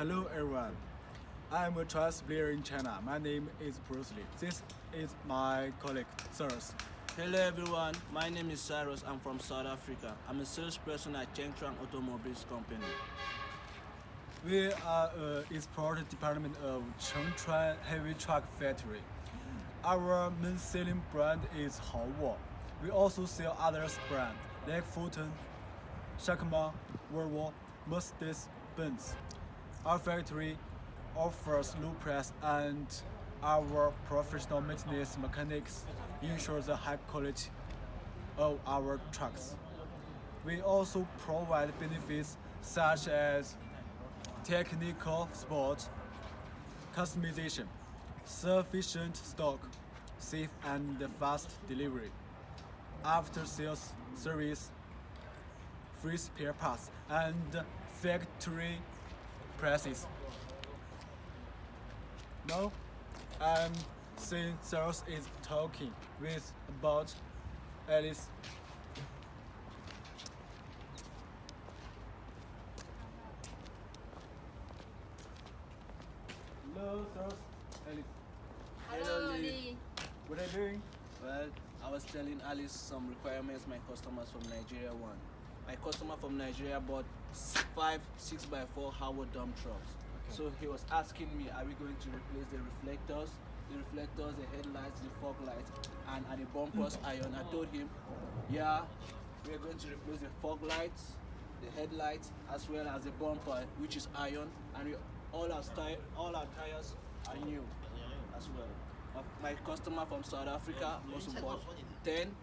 Hello everyone, I am a chess player in China. My name is Bruce Lee. This is my colleague, Cyrus. Hello everyone, my name is Cyrus. I'm from South Africa. I'm a salesperson at ChengChuan Automobiles Company. We are an export department of ChengChuan Heavy Truck Factory. Our main selling brand is Haowo. We also sell other brands like Fulton, Shakma, Volvo, Mercedes-Benz. Our factory offers low price and our professional maintenance mechanics ensure the high quality of our trucks. We also provide benefits such as technical support, customization, sufficient stock, safe and fast delivery, after-sales service, free spare parts, and factory prices. Now, I'm seeing Cyrus is talking with about Alice. Hello, Cyrus. Alice. Hello, Lee. Lee. What are you doing? Well, I was telling Alice some requirements my customers from Nigeria want. My customer from Nigeria bought 5 6x4 Howard dump trucks. Okay. So he was asking me, are we going to replace the reflectors, the headlights, the fog lights, and the bumpers iron? I told him, yeah, we are going to replace the fog lights, the headlights, as well as the bumper, which is iron, and all our tires are new as well. My customer from South Africa also bought 10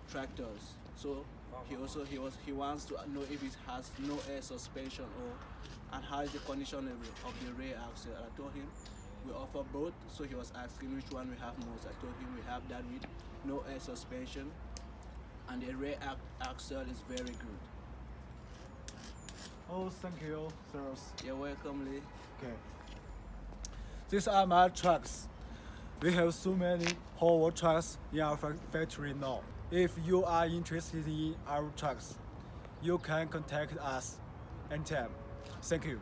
tractors. So he wants to know if it has no air suspension and how is the condition of the rear axle. I told him we offer both, so he was asking which one we have most. I told him we have that with no air suspension, and the rear axle is very good. Oh, thank you, Cyrus. You're welcome, Lee. Okay. These are my trucks. We have so many Haowo trucks in our factory now. If you are interested in our trucks, you can contact us anytime. Thank you.